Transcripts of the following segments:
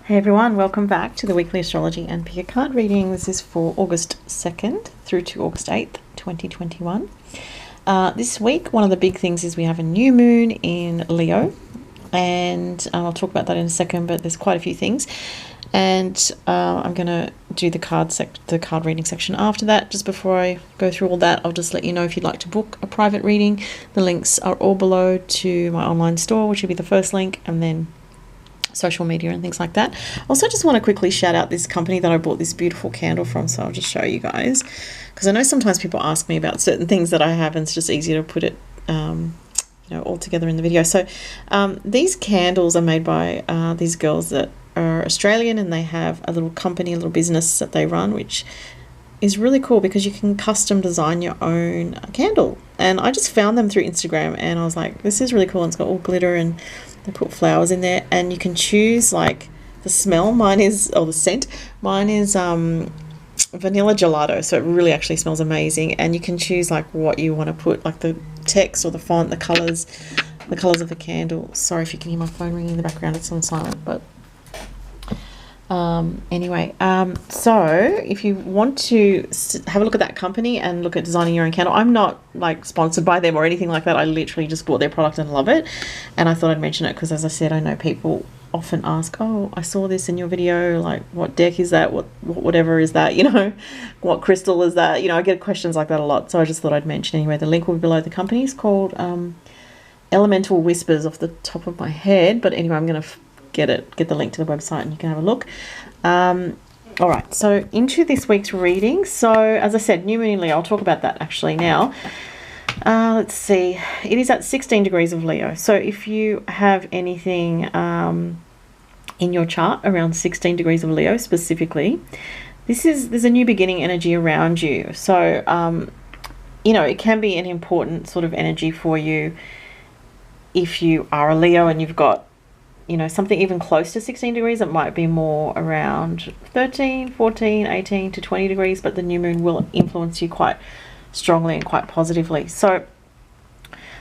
Hey everyone, welcome back to the weekly astrology and pick a card reading. This is for August 2nd through to August 8th, 2021. This week, one of the big things is we have a new moon in Leo, and I'll talk about that in a second, but there's quite a few things. And I'm going to do the card reading section after that. Just before I go through all that, I'll just let you know if you'd like to book a private reading. The links are all below to my online store, which will be the first link, and then social media and things like that. Also, just want to quickly shout out this company that I bought this beautiful candle from, so I'll just show you guys, because I know sometimes people ask me about certain things that I have, and it's just easier to put it all together in the video. So these candles are made by these girls that are Australian, and they have a little company, a little business that they run, which is really cool because you can custom design your own candle. And I just found them through Instagram, and I was like, this is really cool. And it's got all glitter, and they put flowers in there, and you can choose like the smell. Mine is, or the scent, mine is vanilla gelato, so it really actually smells amazing. And you can choose like what you want to put, like the text or the font, the colors of the candle. Sorry if you can hear my phone ringing in the background, it's on silent, but anyway, so if you want to have a look at that company and look at designing your own candle, I'm not like sponsored by them or anything like that. I literally just bought their product and love it, and I thought I'd mention it because, as I said, I know people often ask, oh, I saw this in your video, like what deck is that, whatever is that, what crystal is that, I get questions like that a lot, so I just thought I'd mention anyway. The link will be below. The company is called Elemental Whispers off the top of my head, but anyway, I'm going to get the link to the website and you can have a look. All right, so into this week's reading. So as I said, new moon in Leo, I'll talk about that actually now. Let's see, it is at 16 degrees of Leo. So if you have anything in your chart around 16 degrees of Leo specifically, there's a new beginning energy around you. So it can be an important sort of energy for you if you are a Leo and you've got something even close to 16 degrees. It might be more around 13, 14, 18 to 20 degrees, but the new moon will influence you quite strongly and quite positively. So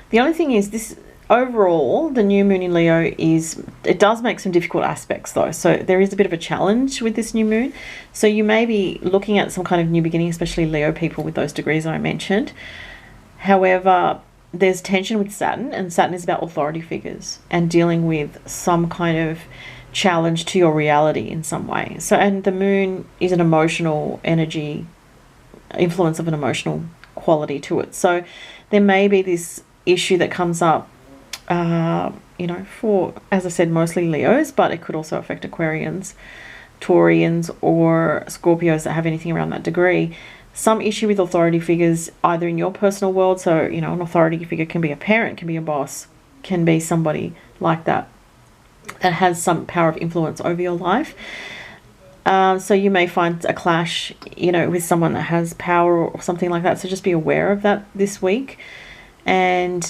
the only thing is, this overall, the new moon in Leo it does make some difficult aspects though. So there is a bit of a challenge with this new moon. So you may be looking at some kind of new beginning, especially Leo people with those degrees I mentioned. However, there's tension with Saturn, and Saturn is about authority figures and dealing with some kind of challenge to your reality in some way. So, and the moon is an emotional energy, influence of an emotional quality to it. So there may be this issue that comes up, for, as I said, mostly Leos, but it could also affect Aquarians, Taurians, or Scorpios that have anything around that degree. Some issue with authority figures either in your personal world. So, an authority figure can be a parent, can be a boss, can be somebody like that has some power of influence over your life. So you may find a clash, with someone that has power or something like that. So just be aware of that this week. And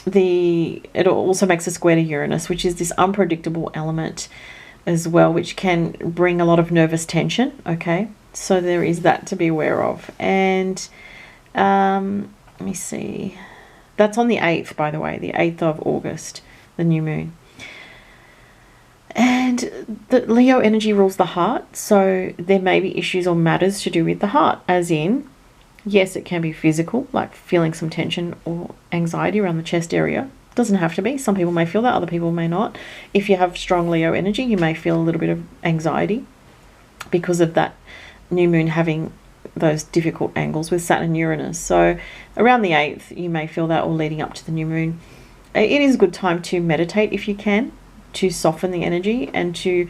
it also makes a square to Uranus, which is this unpredictable element as well, which can bring a lot of nervous tension. Okay. So there is that to be aware of. And let me see. That's on the 8th, by the way, the 8th of August, the new moon. And the Leo energy rules the heart. So there may be issues or matters to do with the heart, as in, yes, it can be physical, like feeling some tension or anxiety around the chest area. Doesn't have to be. Some people may feel that, other people may not. If you have strong Leo energy, you may feel a little bit of anxiety because of that new moon having those difficult angles with Saturn and Uranus. So around the 8th, you may feel that, or leading up to the new moon. It is a good time to meditate if you can, to soften the energy and to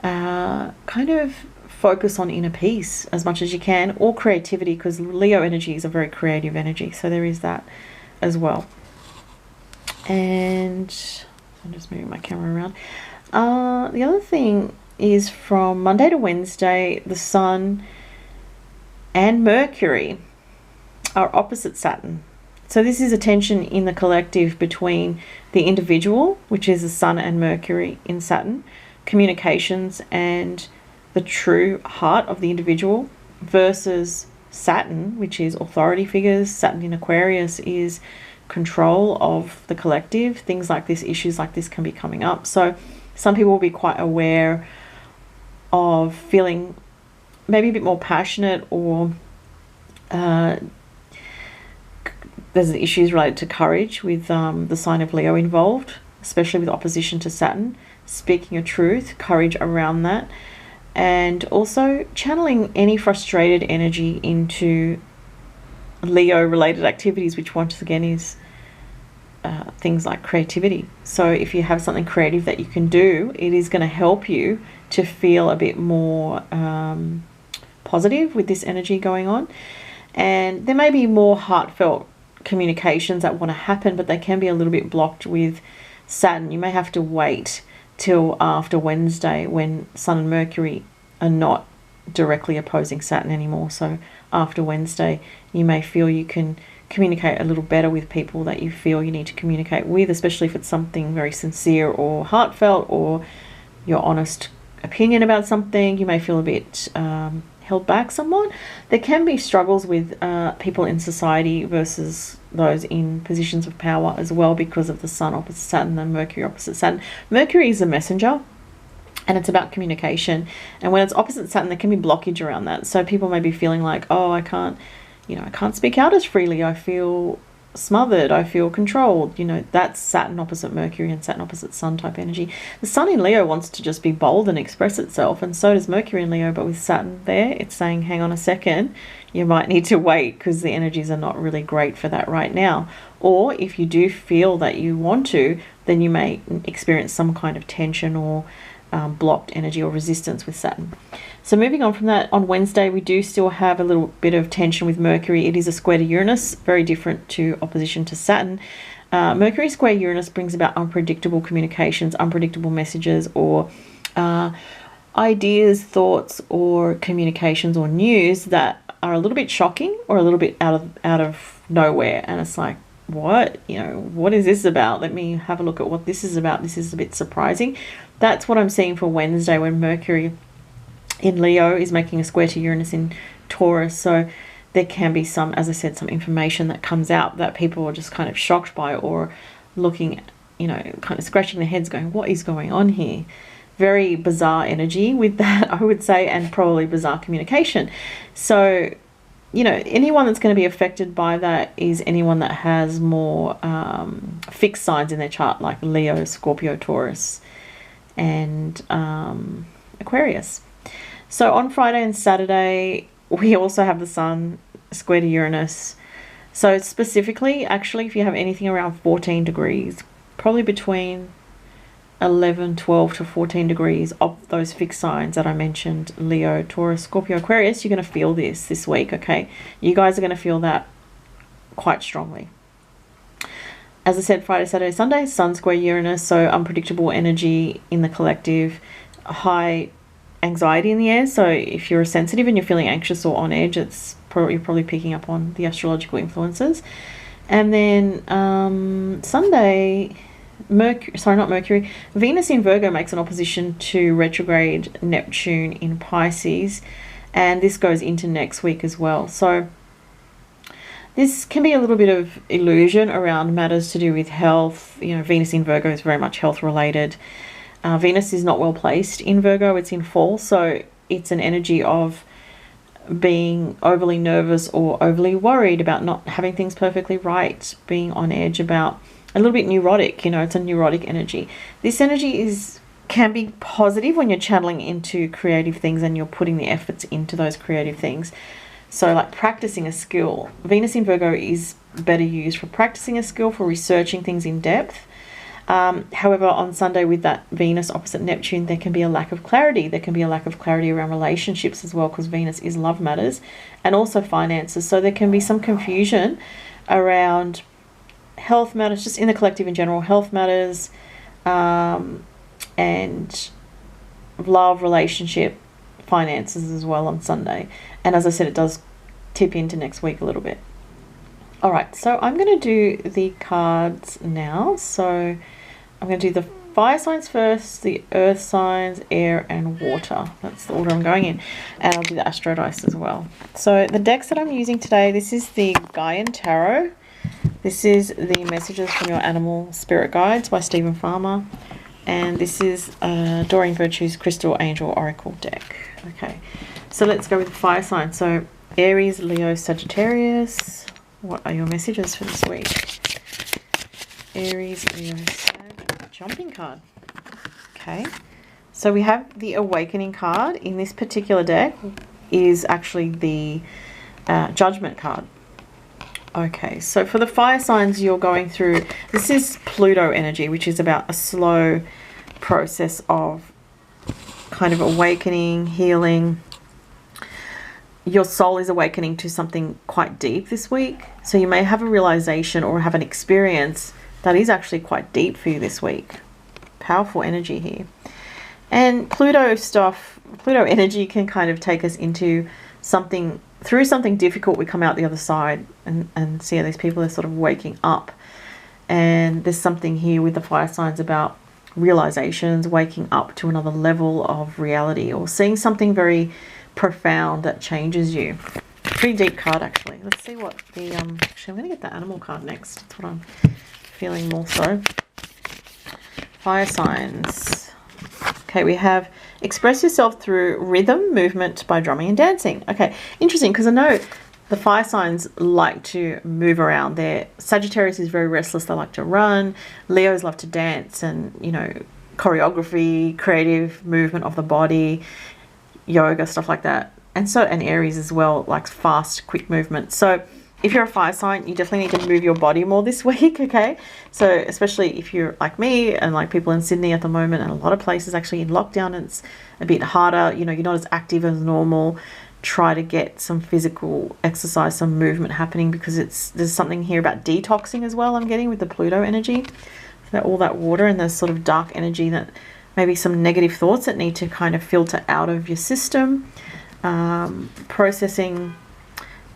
kind of focus on inner peace as much as you can, or creativity, because Leo energy is a very creative energy. So there is that as well. And I'm just moving my camera around. The other thing is, from Monday to Wednesday, the Sun and Mercury are opposite Saturn. So this is a tension in the collective between the individual, which is the Sun and Mercury in Saturn, communications and the true heart of the individual, versus Saturn, which is authority figures. Saturn in Aquarius is control of the collective. Things like this, issues like this can be coming up. So Some people will be quite aware of feeling maybe a bit more passionate, or there's issues related to courage with the sign of Leo involved, especially with opposition to Saturn. Speaking your truth, courage around that, and also channeling any frustrated energy into Leo related activities, which once again is things like creativity. So if you have something creative that you can do, it is going to help you to feel a bit more positive with this energy going on. And there may be more heartfelt communications that want to happen, but they can be a little bit blocked with Saturn. You may have to wait till after Wednesday, when Sun and Mercury are not directly opposing Saturn anymore. So after Wednesday, you may feel you can communicate a little better with people that you feel you need to communicate with, especially if it's something very sincere or heartfelt, or your honest opinion about something. You may feel a bit held back somewhat. There can be struggles with people in society versus those in positions of power as well, because of the Sun opposite Saturn and Mercury opposite Saturn. Mercury is a messenger, and it's about communication. And when it's opposite Saturn, there can be blockage around that. So people may be feeling like, oh, I can't speak out as freely. I feel smothered. I feel controlled. That's Saturn opposite Mercury and Saturn opposite Sun type energy. The Sun in Leo wants to just be bold and express itself, and so does Mercury in Leo. But with Saturn there, it's saying, hang on a second, you might need to wait, because the energies are not really great for that right now. Or if you do feel that you want to, then you may experience some kind of tension or blocked energy or resistance with Saturn. So moving on from that, on Wednesday we do still have a little bit of tension with Mercury. It is a square to Uranus, very different to opposition to Saturn. Mercury square Uranus brings about unpredictable communications, unpredictable messages, or ideas, thoughts, or communications or news that are a little bit shocking or a little bit out of nowhere. And it's like, what is this about? Let me have a look at what this is about. This is a bit surprising. That's what I'm seeing for Wednesday, when Mercury in Leo is making a square to Uranus in Taurus. So there can be some, as I said, some information that comes out that people are just kind of shocked by, or looking, kind of scratching their heads going, what is going on here? Very bizarre energy with that, I would say, and probably bizarre communication. So, anyone that's going to be affected by that is anyone that has more fixed signs in their chart, like Leo, Scorpio, Taurus, and Aquarius. So on Friday and Saturday, we also have the Sun square to Uranus. So specifically, actually, if you have anything around 14 degrees, probably between 11, 12 to 14 degrees of those fixed signs that I mentioned, Leo, Taurus, Scorpio, Aquarius, you're going to feel this week, okay? You guys are going to feel that quite strongly. As I said, Friday, Saturday, Sunday, Sun square Uranus, so unpredictable energy in the collective, high anxiety in the air. So if you're sensitive and you're feeling anxious or on edge, you're probably picking up on the astrological influences. And then Sunday, Venus in Virgo makes an opposition to retrograde Neptune in Pisces, and this goes into next week as well. So this can be a little bit of illusion around matters to do with health. Venus in Virgo is very much health related. Venus is not well placed in Virgo, it's in fall, so it's an energy of being overly nervous or overly worried about not having things perfectly right, being on edge, about a little bit neurotic. It's a neurotic energy. This energy can be positive when you're channeling into creative things and you're putting the efforts into those creative things. So like practicing a skill. Venus in Virgo is better used for practicing a skill, for researching things in depth. However, on Sunday with that Venus opposite Neptune, there can be a lack of clarity. There can be a lack of clarity around relationships as well, because Venus is love matters and also finances. So there can be some confusion around health matters, just in the collective in general, health matters, and love, relationship, finances as well on Sunday. And as I said, it does tip into next week a little bit. All right, so I'm going to do the cards now. So I'm going to do the fire signs first, the earth signs, air and water. That's the order I'm going in. And I'll do the astro dice as well. So the decks that I'm using today, this is the Gaian Tarot. This is the Messages from Your Animal Spirit Guides by Stephen Farmer. And this is Doreen Virtue's Crystal Angel Oracle deck. Okay, so let's go with the fire sign. So Aries, Leo, Sagittarius. What are your messages for this week? Aries, Leo, Sag. Jumping card. Okay, so we have the Awakening card. In this particular deck is actually the Judgment card. Okay, so for the fire signs you're going through, this is Pluto energy, which is about a slow process of kind of awakening, healing. Your soul is awakening to something quite deep this week. So you may have a realization or have an experience that is actually quite deep for you this week. Powerful energy here. And Pluto stuff, Pluto energy can kind of take us into something, through something difficult, we come out the other side and see how these people are sort of waking up. And there's something here with the fire signs about realizations, waking up to another level of reality, or seeing something very profound that changes you. Pretty deep card, actually. Let's see what the actually I'm going to get the animal card next. That's what I'm feeling more so. Fire signs. Okay, we have express yourself through rhythm, movement by drumming and dancing. Okay, interesting, because I know the fire signs like to move around. Sagittarius is very restless. They like to run. Leos love to dance and, you know, choreography, creative movement of the body, yoga, stuff like that. And Aries as well likes fast, quick movement. So if you're a fire sign, you definitely need to move your body more this week, okay? So especially if you're like me and like people in Sydney at the moment, and a lot of places actually in lockdown, and it's a bit harder, you know, you're not as active as normal. Try to get some physical exercise, some movement happening, because there's something here about detoxing as well I'm getting with the Pluto energy. So all that water and there's sort of dark energy, that maybe some negative thoughts that need to kind of filter out of your system. Processing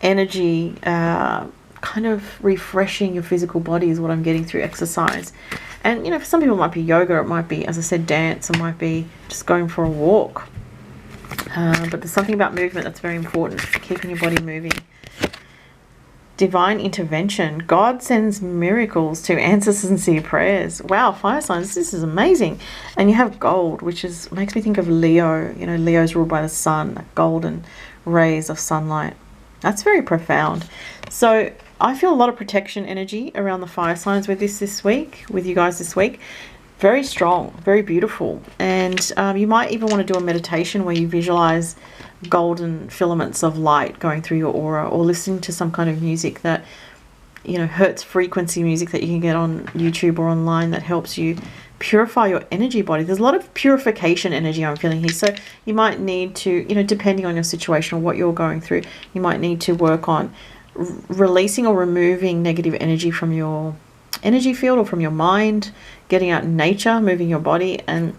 energy, kind of refreshing your physical body is what I'm getting through exercise. And, you know, for some people it might be yoga, it might be, as I said, dance, it might be just going for a walk. But there's something about movement that's very important, keeping your body moving. Divine intervention. God sends miracles to answer sincere prayers. Wow, fire signs, this is amazing. And you have gold, which makes me think of Leo. You know, Leo's ruled by the sun, golden rays of sunlight. That's very profound. So I feel a lot of protection energy around the fire signs with this week, with you guys this week. Very strong, very beautiful. And you might even want to do a meditation where you visualize golden filaments of light going through your aura, or listening to some kind of music that, you know, hertz frequency music that you can get on YouTube or online that helps you purify your energy body. There's a lot of purification energy I'm feeling here. So you might need to, you know, depending on your situation or what you're going through, you might need to work on releasing or removing negative energy from your energy field or from your mind, getting out in nature, moving your body, and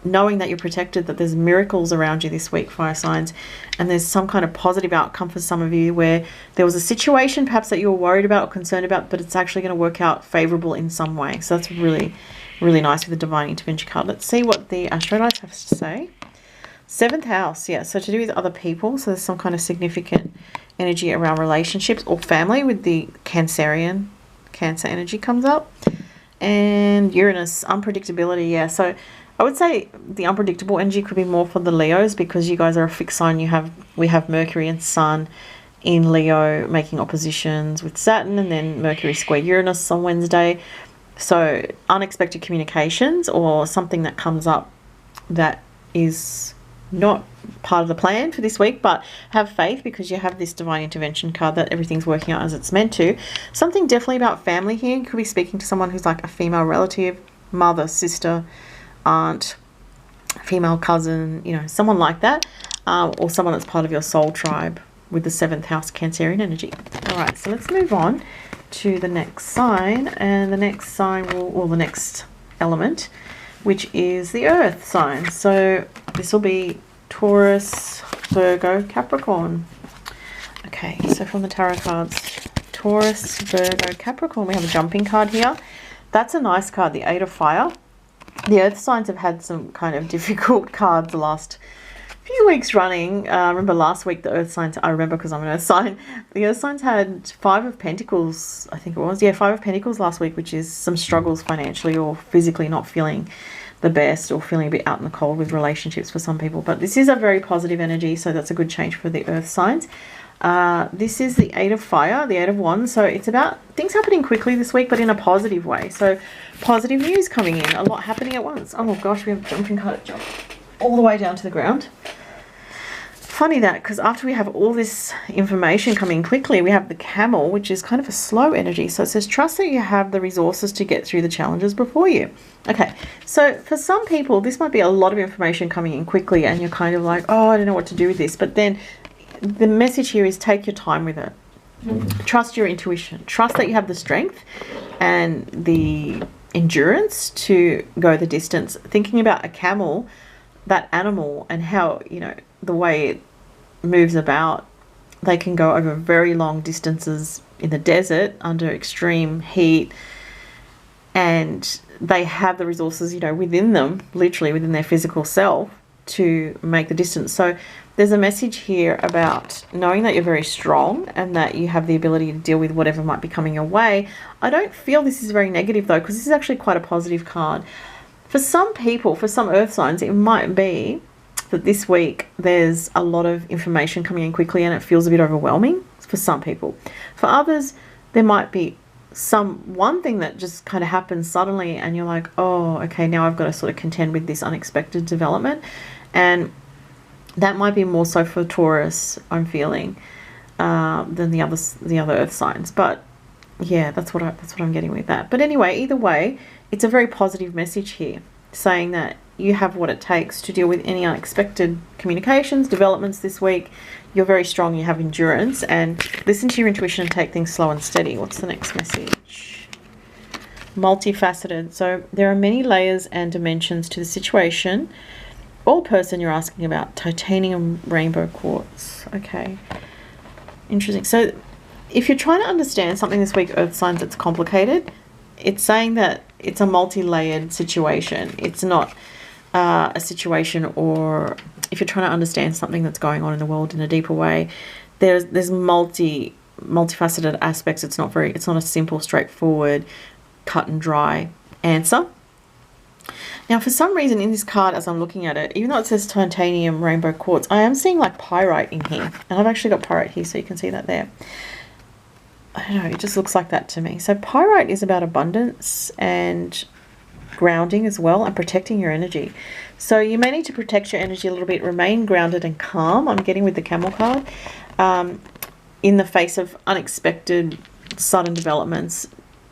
knowing that you're protected, that there's miracles around you this week, fire signs, and there's some kind of positive outcome for some of you where there was a situation perhaps that you were worried about or concerned about, but it's actually going to work out favorable in some way. So that's really, really nice with the divine intervention card. Let's see what the Astrology has to say. 7th house, yeah, so to do with other people. So there's some kind of significant energy around relationships or family with the Cancerian. Cancer energy comes up. And Uranus, unpredictability, yeah. So I would say the unpredictable energy could be more for the Leos, because you guys are a fixed sign. We have Mercury and Sun in Leo making oppositions with Saturn, and then Mercury square Uranus on Wednesday. So unexpected communications or something that comes up that is not part of the plan for this week, but have faith, because you have this divine intervention card that everything's working out as it's meant to. Something definitely about family here. You could be speaking to someone who's like a female relative, mother, sister, aunt, female cousin, you know, someone like that, or someone that's part of your soul tribe with the 7th house Cancerian energy. All right, so let's move on to the next sign, and the next sign will, the next element, which is the earth sign. So this will be Taurus, Virgo, Capricorn. Okay, so from the tarot cards, Taurus, Virgo, Capricorn, we have a jumping card here. That's a nice card, the 8 of Fire. The earth signs have had some kind of difficult cards the last few weeks running. I remember last week the earth signs, I remember because I'm an earth sign, the earth signs had 5 of Pentacles, I think it was. Yeah, 5 of Pentacles last week, which is some struggles financially or physically, not feeling the best or feeling a bit out in the cold with relationships for some people. But this is a very positive energy, so that's a good change for the earth signs. This is the 8 of Fire, the 8 of Wands. So it's about things happening quickly this week, but in a positive way. So positive news coming in, a lot happening at once. Oh gosh, we have a jumping card jump all the way down to the ground. Funny that, because after we have all this information coming quickly, we have the Camel, which is kind of a slow energy. So it says, trust that you have the resources to get through the challenges before you. Okay, so for some people, this might be a lot of information coming in quickly, and you're kind of like, oh, I don't know what to do with this. But then the message here is take your time with it. Trust your intuition. Trust that you have the strength and the endurance to go the distance. Thinking about a camel, that animal, and how, you know, the way it moves about, they can go over very long distances in the desert under extreme heat, and they have the resources, you know, within them, literally within their physical self, to make the distance. So there's a message here about knowing that you're very strong and that you have the ability to deal with whatever might be coming your way. I don't feel this is very negative though, because this is actually quite a positive card. For some people, for some earth signs, it might be that this week there's a lot of information coming in quickly and it feels a bit overwhelming for some people. For others, there might be one thing that just kind of happens suddenly and you're like, oh, okay, now I've got to sort of contend with this unexpected development. And that might be more so for Taurus, I'm feeling, than the other earth signs. But yeah, that's what I'm getting with that. But anyway, either way, it's a very positive message here, saying that you have what it takes to deal with any unexpected communications, developments this week. You're very strong, you have endurance, and listen to your intuition and take things slow and steady. What's the next message? Multifaceted. So there are many layers and dimensions to the situation or person you're asking about. Titanium rainbow quartz. Okay. Interesting. So if you're trying to understand something this week, earth signs, that's complicated, it's saying that it's a multi-layered situation. It's not a situation, or if you're trying to understand something that's going on in the world in a deeper way, there's multifaceted aspects. It's not a simple, straightforward, cut and dry answer. Now, for some reason in this card, as I'm looking at it, even though it says titanium rainbow quartz, I am seeing like pyrite in here, and I've actually got pyrite here, so you can see that there. I don't know, it just looks like that to me. So pyrite is about abundance and grounding as well, and protecting your energy. So you may need to protect your energy a little bit, remain grounded and calm. I'm getting with the camel card, in the face of unexpected sudden developments.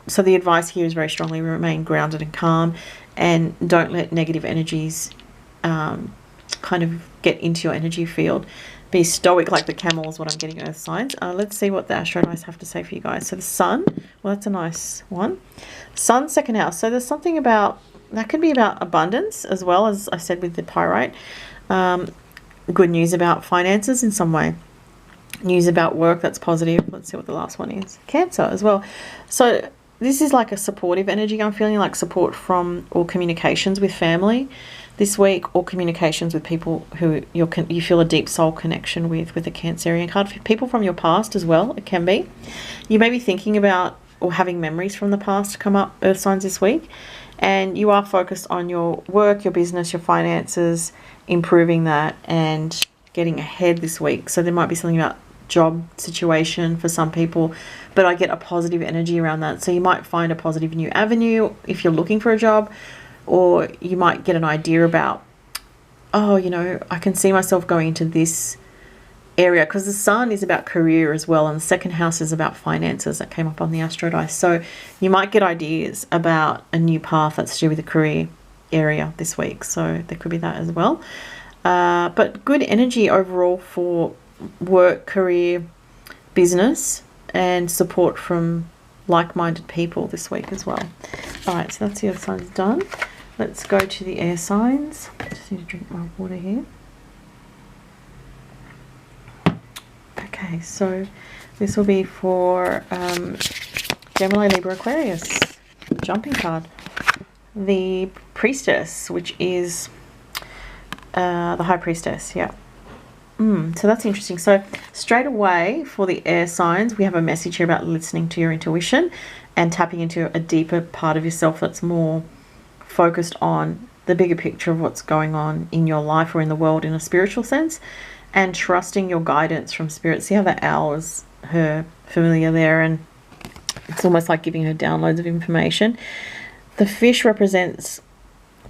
So the advice here is very strongly remain grounded and calm, and don't let negative energies kind of get into your energy field. Be stoic like the camel is what I'm getting, earth signs. Let's see what the Astro Dice have to say for you guys. So the sun, well, that's a nice one. Sun, second house. So there's something about, that could be about abundance as well, as I said with the pyrite. Good news about finances in some way. News about work, that's positive. Let's see what the last one is. Cancer as well. So this is like a supportive energy. I'm feeling like support from, or communications with family this week, or communications with people who you feel a deep soul connection with the Cancerian card. People from your past as well, it can be. You may be thinking about or having memories from the past come up, earth signs, this week. And you are focused on your work, your business, your finances, improving that and getting ahead this week. So there might be something about job situation for some people, but I get a positive energy around that. So you might find a positive new avenue if you're looking for a job, or you might get an idea about, oh, you know, I can see myself going into this area, because the sun is about career as well, and the second house is about finances. That came up on the Astro Dice. So you might get ideas about a new path that's to do with the career area this week. So there could be that as well. But good energy overall for work, career, business, and support from like-minded people this week as well. All right, so that's the earth signs done. Let's go to the air signs. Just need to drink my water here. Okay, so this will be for Gemini, Libra, Aquarius. Jumping card. The Priestess, which is The High Priestess, yeah. So that's interesting. So straight away for the air signs, we have a message here about listening to your intuition and tapping into a deeper part of yourself that's more focused on the bigger picture of what's going on in your life or in the world in a spiritual sense, and trusting your guidance from spirit. See how that owl is her familiar there, and it's almost like giving her downloads of information. The fish represents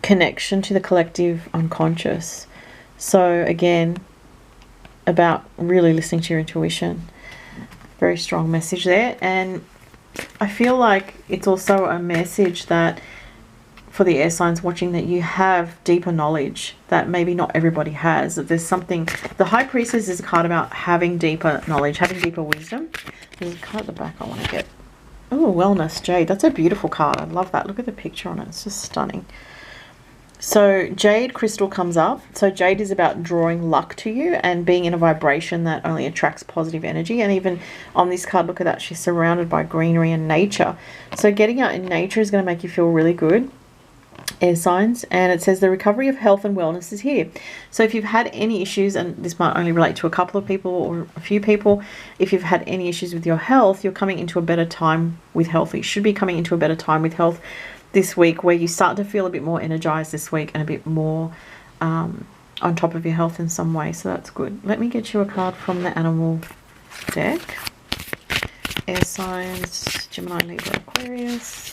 connection to the collective unconscious. So again, about really listening to your intuition. Very strong message there. And I feel like it's also a message that for the air signs watching, that you have deeper knowledge that maybe not everybody has. That there's something, the High Priestess is a card about having deeper knowledge, having deeper wisdom. There's a card at the back I want to get. Oh, Wellness Jade. That's a beautiful card. I love that. Look at the picture on it. It's just stunning. So Jade crystal comes up. So Jade is about drawing luck to you and being in a vibration that only attracts positive energy. And even on this card, look at that. She's surrounded by greenery and nature. So getting out in nature is going to make you feel really good, air signs. And it says the recovery of health and wellness is here. So if you've had any issues, and this might only relate to a couple of people or a few people, if you've had any issues with your health, you're coming into a better time with health. You should be coming into a better time with health this week, where you start to feel a bit more energized this week and a bit more on top of your health in some way. So that's good. Let me get you a card from the animal deck. Air signs, Gemini, Libra, Aquarius.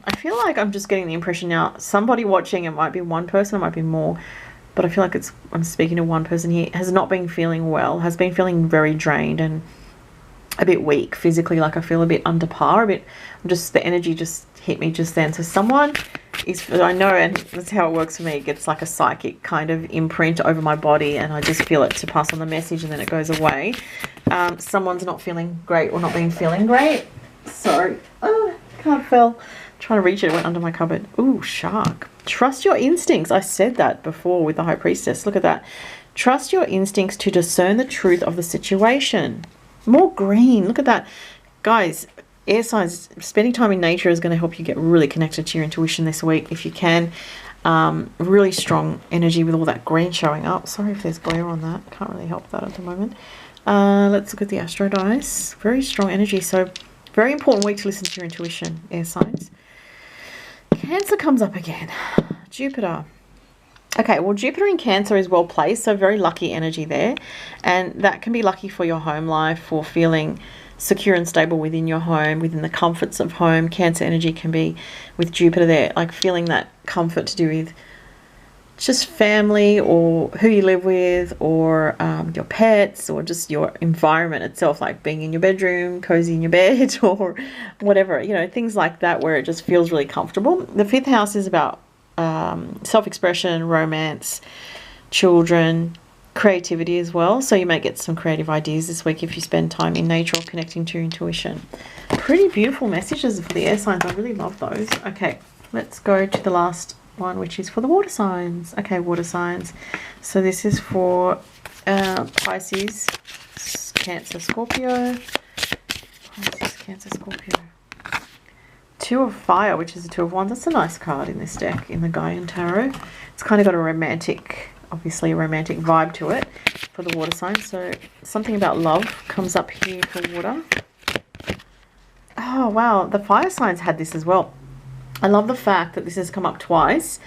I feel like I'm just getting the impression now, somebody watching, it might be one person, it might be more, but I feel like I'm speaking to one person here, has not been feeling well, has been feeling very drained and a bit weak physically. Like I feel a bit under par, the energy just hit me just then. So someone is, I know, and that's how it works for me, it gets like a psychic kind of imprint over my body, and I just feel it to pass on the message, and then it goes away. Someone's not feeling great or not been feeling great. Sorry. Oh, card fell. Trying to reach it, went under my cupboard. Ooh, shark. Trust your instincts. I said that before with the High Priestess. Look at that. Trust your instincts to discern the truth of the situation. More green. Look at that. Guys, air signs, spending time in nature is going to help you get really connected to your intuition this week if you can. Really strong energy with all that green showing up. Sorry if there's glare on that. Can't really help that at the moment. Let's look at the Astro Dice. Very strong energy. So very important week to listen to your intuition, air signs. Cancer comes up again. Jupiter. Okay, well, Jupiter in Cancer is well placed, so very lucky energy there. And that can be lucky for your home life, for feeling secure and stable within your home, within the comforts of home. Cancer energy can be with Jupiter there, like feeling that comfort to do with just family or who you live with, or your pets, or just your environment itself, like being in your bedroom, cozy in your bed, or whatever, you know, things like that, where it just feels really comfortable. The 5th house is about self-expression, romance, children, creativity as well. So you may get some creative ideas this week if you spend time in nature or connecting to your intuition. Pretty beautiful messages for the air signs. I really love those. Okay, let's go to the last one, which is for the water signs. Okay, water signs. So this is for Pisces, Cancer, Scorpio. Pisces, Cancer, Scorpio. 2 of Fire, which is a 2 of Wands. That's a nice card in this deck, in the Gaian Tarot. It's kind of got a romantic, obviously a romantic vibe to it for the water signs. So something about love comes up here for water. Oh, wow. The fire signs had this as well. I love the fact that this has come up twice.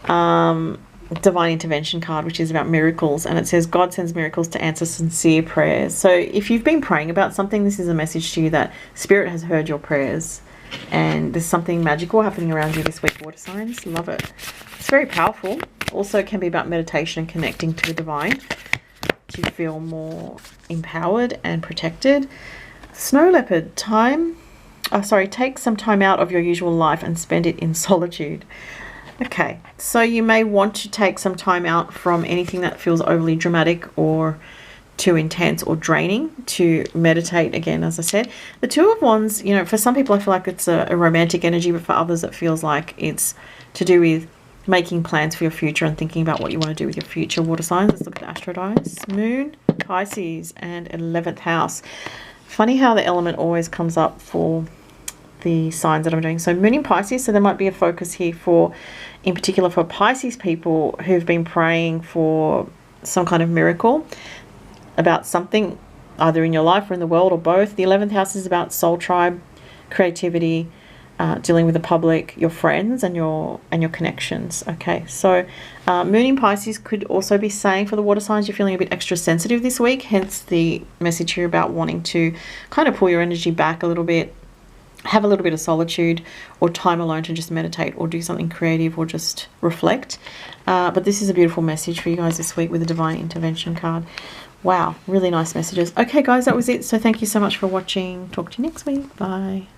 Divine Intervention card, which is about miracles, and it says God sends miracles to answer sincere prayers. So if you've been praying about something, this is a message to you that Spirit has heard your prayers, and there's something magical happening around you this week, water signs. Love it. It's very powerful. Also can be about meditation and connecting to the divine to feel more empowered and protected. Snow leopard, take some time out of your usual life and spend it in solitude. Okay, so you may want to take some time out from anything that feels overly dramatic or too intense or draining to meditate again, as I said. The 2 of Wands, you know, for some people I feel like it's a romantic energy, but for others it feels like it's to do with making plans for your future and thinking about what you want to do with your future, water signs. Let's look at the Astro Dice. Moon, Pisces, and 11th house. Funny how the element always comes up for the signs that I'm doing. So Moon in Pisces, so there might be a focus here for, in particular for Pisces people who've been praying for some kind of miracle about something, either in your life or in the world or both. The 11th house is about soul tribe, creativity, dealing with the public, your friends, and your connections. Okay, so Moon in Pisces could also be saying for the water signs you're feeling a bit extra sensitive this week, hence the message here about wanting to kind of pull your energy back a little bit, have a little bit of solitude or time alone to just meditate or do something creative or just reflect. But this is a beautiful message for you guys this week with the Divine Intervention card. Wow, really nice messages. Okay guys, that was it. So thank you so much for watching. Talk to you next week. Bye.